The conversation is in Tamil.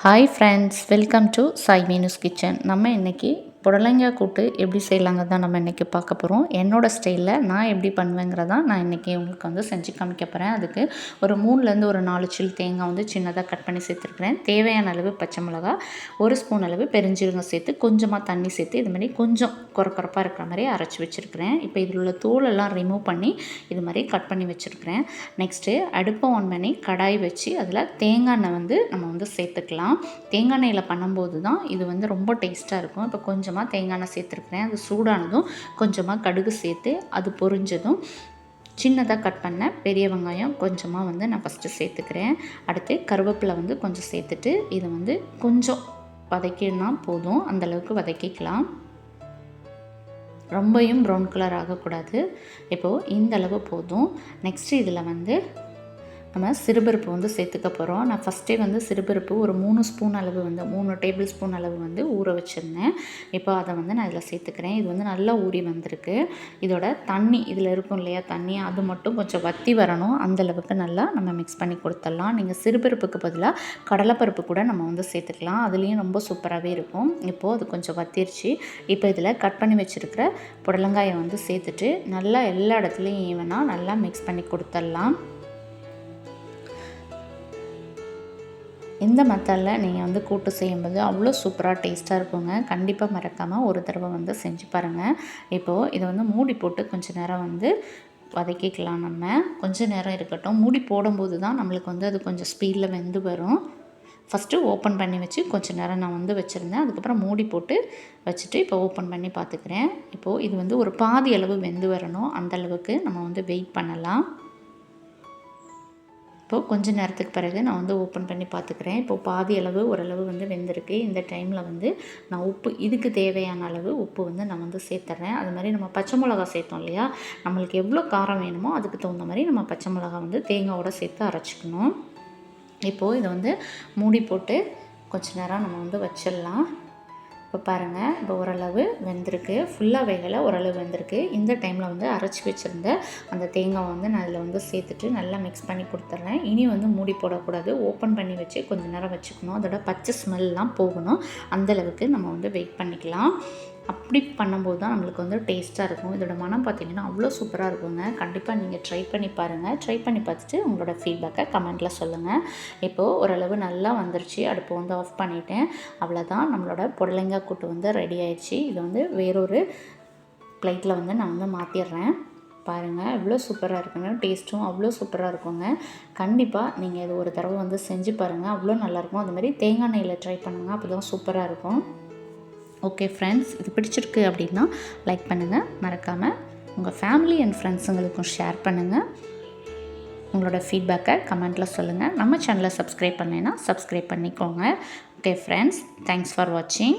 Hi friends, welcome to Sai Meenu's Kitchen. நம்ம இன்னைக்கு புடலங்காய் கூட்டு எப்படி செய்யலாங்க தான் நம்ம இன்றைக்கி பார்க்க போகிறோம். என்னோடய ஸ்டைலில் நான் எப்படி பண்ணுவேங்கிறதான் நான் இன்றைக்கி உங்களுக்கு வந்து செஞ்சு காமிக்க போகிறேன். அதுக்கு ஒரு 3லேருந்து ஒரு 4 சில் தேங்காய் வந்து சின்னதாக கட் பண்ணி சேர்த்துருக்குறேன். தேவையான அளவு பச்சை மிளகா, 1 ஸ்பூன் அளவு பெருஞ்சீரகம் சேர்த்து கொஞ்சமாக தண்ணி சேர்த்து இது மாதிரி கொஞ்சம் கொரப்பாக இருக்கிற மாதிரி அரைச்சி வச்சுருக்கிறேன். இப்போ இதில் உள்ள தோலெல்லாம் ரிமூவ் பண்ணி இது மாதிரி கட் பண்ணி வச்சுருக்கிறேன். நெக்ஸ்ட்டு அடுப்பை ஆன் பண்ணி கடாய் வச்சு அதில் தேங்காய் எண்ணெய் வந்து நம்ம வந்து சேர்த்துக்கலாம். தேங்காய் எண்ணெயில் பண்ணும்போது தான் இது வந்து ரொம்ப டேஸ்ட்டாக இருக்கும். இப்போ கொஞ்சமாக தேங்காய் எண்ணெய் சேர்த்துருக்குறேன். அது சூடானதும் கொஞ்சமாக கடுகு சேர்த்து அது பொரிஞ்சதும் சின்னதாக கட் பண்ண பெரிய வெங்காயம் கொஞ்சமாக வந்து நான் ஃபஸ்ட்டு சேர்த்துக்கிறேன். அடுத்து கருவேப்பிலை வந்து கொஞ்சம் சேர்த்துட்டு இதை வந்து கொஞ்சம் வதக்கினா போதும், அந்தளவுக்கு வதக்கிக்கலாம். ரொம்பையும் ப்ரௌன் கலர் ஆகக்கூடாது. இப்போது இந்த அளவு போதும். நெக்ஸ்ட்டு இதில் வந்து நம்ம சிறுபருப்பு வந்து சேர்த்துக்க போகிறோம். நான் ஃபஸ்ட்டே வந்து சிறுபருப்பு ஒரு 3 ஸ்பூன் அளவு வந்து 3 டேபிள் ஸ்பூன் அளவு வந்து ஊற வச்சுருந்தேன். இப்போ அதை வந்து நான் இதில் சேர்த்துக்கிறேன். இது வந்து நல்லா ஊறி வந்திருக்கு. இதோட தண்ணி இதில் இருக்கும் இல்லையா தண்ணி, அது மட்டும் கொஞ்சம் வற்றி வரணும். அந்தளவுக்கு நல்லா நம்ம மிக்ஸ் பண்ணி கொடுத்துடலாம். நீங்கள் சிறுபருப்புக்கு பதிலாக கடலைப்பருப்பு கூட நம்ம வந்து சேர்த்துக்கலாம். அதுலேயும் ரொம்ப சூப்பராகவே இருக்கும். இப்போது அது கொஞ்சம் வத்திருச்சு. இப்போ இதில் கட் பண்ணி வச்சுருக்கிற புடலங்காயை வந்து சேர்த்துட்டு நல்லா எல்லா இடத்துலையும் ஈவனாக நல்லா மிக்ஸ் பண்ணி கொடுத்துடலாம். இந்த மெத்தடில் நீங்கள் வந்து கூட்டு செய்யும்போது அவ்வளோ சூப்பராக டேஸ்ட்டாக இருக்குங்க. கண்டிப்பாக மறக்காமல் ஒரு தடவை வந்து செஞ்சு பாருங்கள். இப்போது இதை வந்து மூடி போட்டு கொஞ்சம் நேரம் வந்து வதக்கிக்கலாம். நம்ம கொஞ்சம் நேரம் இருக்கட்டும். மூடி போடும்போது தான் நம்மளுக்கு வந்து அது கொஞ்சம் ஸ்பீடில் வெந்து வரும். ஃபஸ்ட்டு ஓப்பன் பண்ணி வச்சு கொஞ்சம் நேரம் நான் வந்து வச்சுருந்தேன். அதுக்கப்புறம் மூடி போட்டு வச்சுட்டு இப்போ ஓப்பன் பண்ணி பார்த்துக்கிறேன். இப்போது இது வந்து ஒரு பாதி அளவு வெந்து வரணும். அந்தளவுக்கு நம்ம வந்து வெயிட் பண்ணலாம். இப்போது கொஞ்சம் நேரத்துக்கு பிறகு நான் வந்து ஓப்பன் பண்ணி பார்த்துக்கிறேன். இப்போது பாதி அளவு ஓரளவு வந்து வெந்திருக்கு. இந்த டைமில் வந்து நான் உப்பு இதுக்கு தேவையான அளவு உப்பு வந்து நான் வந்து சேர்த்துறேன். அது மாதிரி நம்ம பச்சை மிளகா சேர்த்தோம் இல்லையா, நம்மளுக்கு எவ்வளோ காரம் வேணுமோ அதுக்கு தகுந்த மாதிரி நம்ம பச்சை மிளகா வந்து தேங்காயோட சேர்த்து அரைச்சிக்கணும். இப்போது இதை வந்து மூடி போட்டு கொஞ்சம் நேரம் நம்ம வந்து வச்சிடலாம். இப்போ பாருங்கள், இப்போ ஓரளவு வெந்திருக்கு. ஃபுல்லாக வேகலை, ஓரளவு வெந்திருக்கு. இந்த டைமில் வந்து அரைச்சி வச்சுருந்த அந்த தேங்காய் வந்து நான் அதில் வந்து சேர்த்துட்டு நல்லா மிக்ஸ் பண்ணி கொடுத்துட்றேன். இனி வந்து மூடி போடக்கூடாது. ஓப்பன் பண்ணி வச்சு கொஞ்சம் நேரம் வச்சுக்கணும். அதோட பச்சை ஸ்மெல்லாம் போகணும். அந்தளவுக்கு நம்ம வந்து வெயிட் பண்ணிக்கலாம். அப்படி பண்ணும்போது தான் நம்மளுக்கு வந்து டேஸ்ட்டாக இருக்கும். இதோட மனம் பார்த்திங்கன்னா அவ்வளோ சூப்பராக இருக்குங்க. கண்டிப்பாக நீங்கள் ட்ரை பண்ணி பாருங்கள். ட்ரை பண்ணி பார்த்துட்டு உங்களோட ஃபீட்பேக்கை கமெண்ட்டில் சொல்லுங்கள். இப்போது ஓரளவு நல்லா வந்துருச்சு. அடுப்பை வந்து ஆஃப் பண்ணிவிட்டேன். அவ்வளோதான், நம்மளோட புடலங்காய் கூட்டு வந்து ரெடி ஆயிடுச்சு. இதை வந்து வேறொரு பிளேட்டில் வந்து நான் வந்து மாற்றிடுறேன். பாருங்கள் எவ்வளோ சூப்பராக இருக்குங்க. டேஸ்ட்டும் அவ்வளோ சூப்பராக இருக்குங்க. கண்டிப்பாக நீங்கள் இது ஒரு தடவை வந்து செஞ்சு பாருங்கள். அவ்வளோ நல்லாயிருக்கும். அதுமாதிரி தேங்காய் எண்ணெயில் ட்ரை பண்ணுங்கள். அப்போ தான் சூப்பராக இருக்கும். ஓகே ஃப்ரெண்ட்ஸ், இது பிடிச்சிருக்கு அப்படின்னா லைக் பண்ணுங்கள். மறக்காமல் உங்கள் ஃபேமிலி அண்ட் ஃப்ரெண்ட்ஸுங்களுக்கும் ஷேர் பண்ணுங்கள். உங்களோட ஃபீட்பேக்கை கமெண்ட்டில் சொல்லுங்கள். நம்ம சேனலை சப்ஸ்கிரைப் பண்ணலைன்னா சப்ஸ்கிரைப் பண்ணிக்கோங்க. ஓகே ஃப்ரெண்ட்ஸ், தேங்க்ஸ் ஃபார் வாட்சிங்.